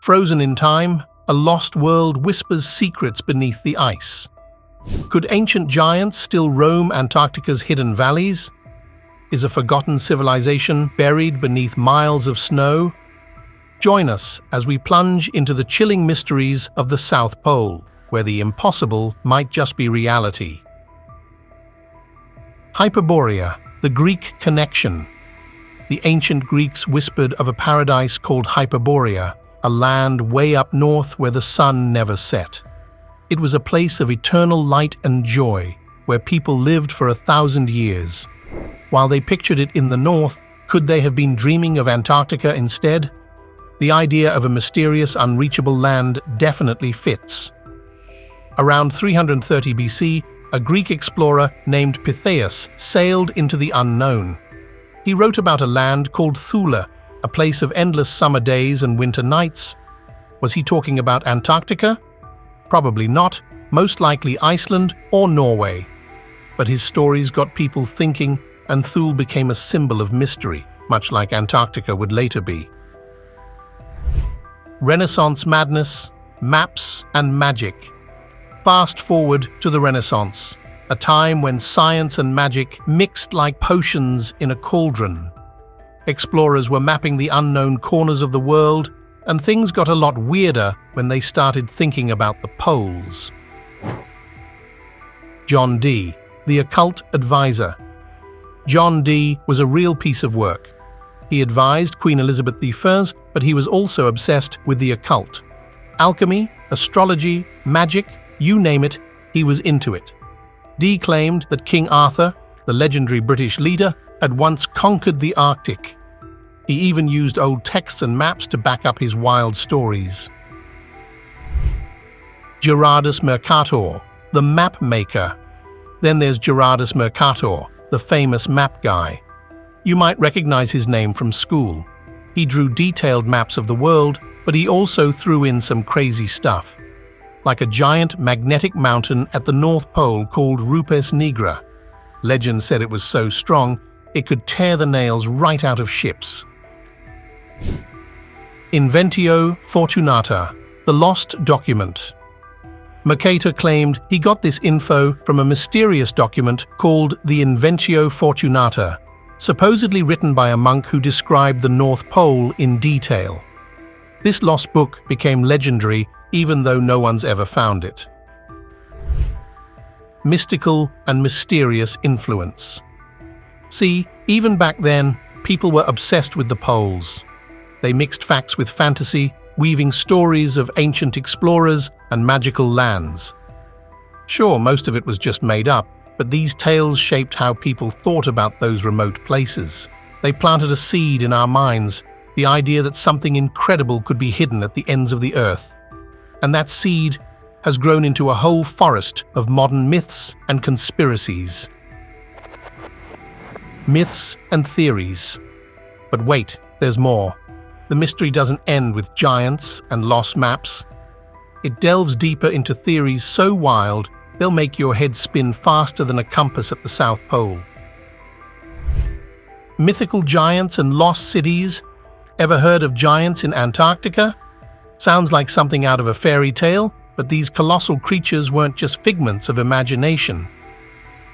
Frozen in time, a lost world whispers secrets beneath the ice. Could ancient giants still roam Antarctica's hidden valleys? Is a forgotten civilization buried beneath miles of snow? Join us as we plunge into the chilling mysteries of the South Pole, where the impossible might just be reality. Hyperboria, the Greek connection. The ancient Greeks whispered of a paradise called Hyperboria, a land way up north where the sun never set. It was a place of eternal light and joy, where people lived for 1,000 years. While they pictured it in the north, could they have been dreaming of Antarctica instead? The idea of a mysterious, unreachable land definitely fits. Around 330 BC, a Greek explorer named Pytheas sailed into the unknown. He wrote about a land called Thule, a place of endless summer days and winter nights. Was he talking about Antarctica? Probably not, most likely Iceland or Norway. But his stories got people thinking, and Thule became a symbol of mystery, much like Antarctica would later be. Renaissance madness, maps and magic. Fast forward to the Renaissance, a time when science and magic mixed like potions in a cauldron. Explorers were mapping the unknown corners of the world, and things got a lot weirder when they started thinking about the poles. John Dee, the occult advisor. John Dee was a real piece of work. He advised Queen Elizabeth I, but he was also obsessed with the occult. Alchemy, astrology, magic, you name it, he was into it. Dee claimed that King Arthur, the legendary British leader, had once conquered the Arctic. He even used old texts and maps to back up his wild stories. Gerardus Mercator, the map maker. Then there's Gerardus Mercator, the famous map guy. You might recognize his name from school. He drew detailed maps of the world, but he also threw in some crazy stuff, like a giant magnetic mountain at the North Pole called Rupes Nigra. Legend said it was so strong, it could tear the nails right out of ships. Inventio Fortunata, the lost document. Mercator claimed he got this info from a mysterious document called the Inventio Fortunata, supposedly written by a monk who described the North Pole in detail. This lost book became legendary even though no one's ever found it. Mystical and mysterious influence. See, even back then, people were obsessed with the poles. They mixed facts with fantasy, weaving stories of ancient explorers and magical lands. Sure, most of it was just made up, but these tales shaped how people thought about those remote places. They planted a seed in our minds, the idea that something incredible could be hidden at the ends of the earth. And that seed has grown into a whole forest of modern myths and conspiracies. Myths and theories. But wait, there's more. The mystery doesn't end with giants and lost maps. It delves deeper into theories so wild, they'll make your head spin faster than a compass at the South Pole. Mythical giants and lost cities. Ever heard of giants in Antarctica? Sounds like something out of a fairy tale, but these colossal creatures weren't just figments of imagination.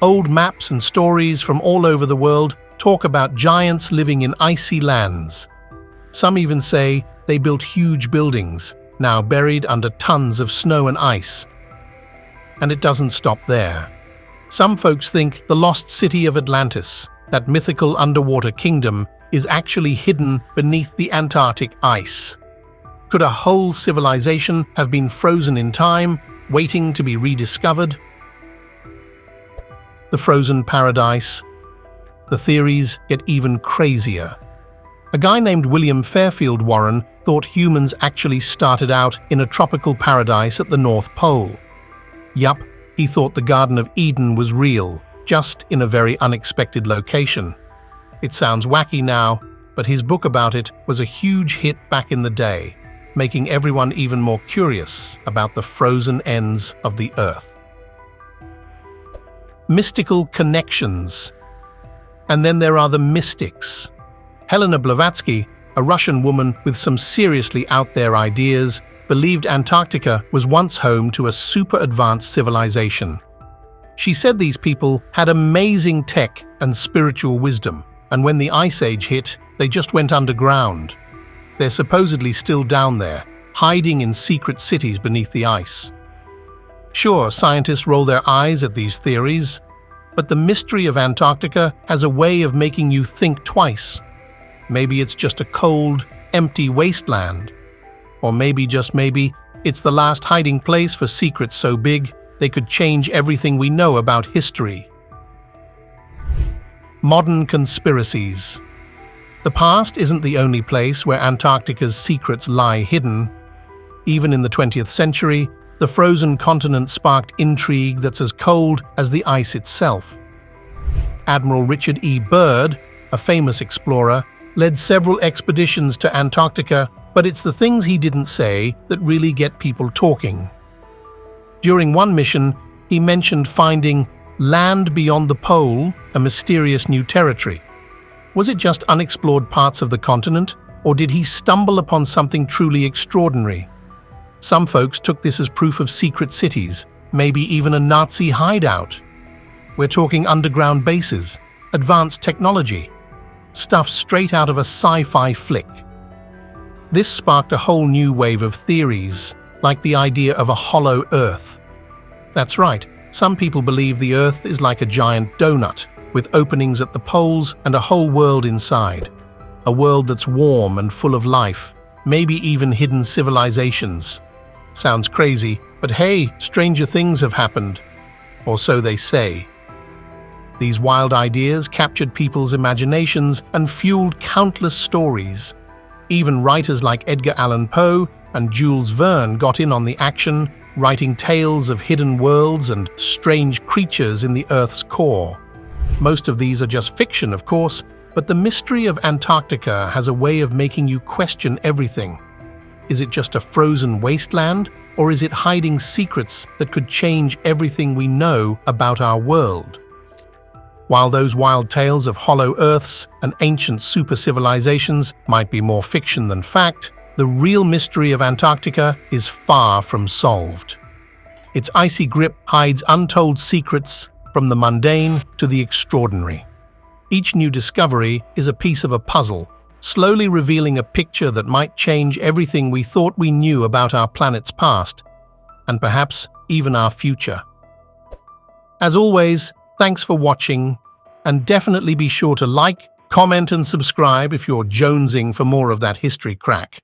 Old maps and stories from all over the world talk about giants living in icy lands. Some even say they built huge buildings, now buried under tons of snow and ice. And it doesn't stop there. Some folks think the lost city of Atlantis, that mythical underwater kingdom, is actually hidden beneath the Antarctic ice. Could a whole civilization have been frozen in time, waiting to be rediscovered? The frozen paradise. The theories get even crazier. A guy named William Fairfield Warren thought humans actually started out in a tropical paradise at the North Pole. Yup, he thought the Garden of Eden was real, just in a very unexpected location. It sounds wacky now, but his book about it was a huge hit back in the day, making everyone even more curious about the frozen ends of the Earth. Mystical connections. And then there are the mystics. Helena Blavatsky, a Russian woman with some seriously out-there ideas, believed Antarctica was once home to a super-advanced civilization. She said these people had amazing tech and spiritual wisdom, and when the Ice Age hit, they just went underground. They're supposedly still down there, hiding in secret cities beneath the ice. Sure, scientists roll their eyes at these theories, but the mystery of Antarctica has a way of making you think twice. Maybe it's just a cold, empty wasteland. Or maybe, just maybe, it's the last hiding place for secrets so big they could change everything we know about history. Modern conspiracies. The past isn't the only place where Antarctica's secrets lie hidden. Even in the 20th century, the frozen continent sparked intrigue that's as cold as the ice itself. Admiral Richard E. Byrd, a famous explorer, led several expeditions to Antarctica, but it's the things he didn't say that really get people talking. During one mission, he mentioned finding land beyond the pole, a mysterious new territory. Was it just unexplored parts of the continent, or did he stumble upon something truly extraordinary? Some folks took this as proof of secret cities, maybe even a Nazi hideout. We're talking underground bases, advanced technology, stuff straight out of a sci-fi flick. This sparked a whole new wave of theories, like the idea of a hollow Earth. That's right, some people believe the Earth is like a giant donut, with openings at the poles and a whole world inside. A world that's warm and full of life, maybe even hidden civilizations. Sounds crazy, but hey, stranger things have happened. Or so they say. These wild ideas captured people's imaginations and fueled countless stories. Even writers like Edgar Allan Poe and Jules Verne got in on the action, writing tales of hidden worlds and strange creatures in the Earth's core. Most of these are just fiction, of course, but the mystery of Antarctica has a way of making you question everything. Is it just a frozen wasteland, or is it hiding secrets that could change everything we know about our world? While those wild tales of hollow Earths and ancient super-civilizations might be more fiction than fact, the real mystery of Antarctica is far from solved. Its icy grip hides untold secrets, from the mundane to the extraordinary. Each new discovery is a piece of a puzzle, slowly revealing a picture that might change everything we thought we knew about our planet's past, and perhaps even our future. As always, thanks for watching, and definitely be sure to like, comment and subscribe if you're jonesing for more of that history crack.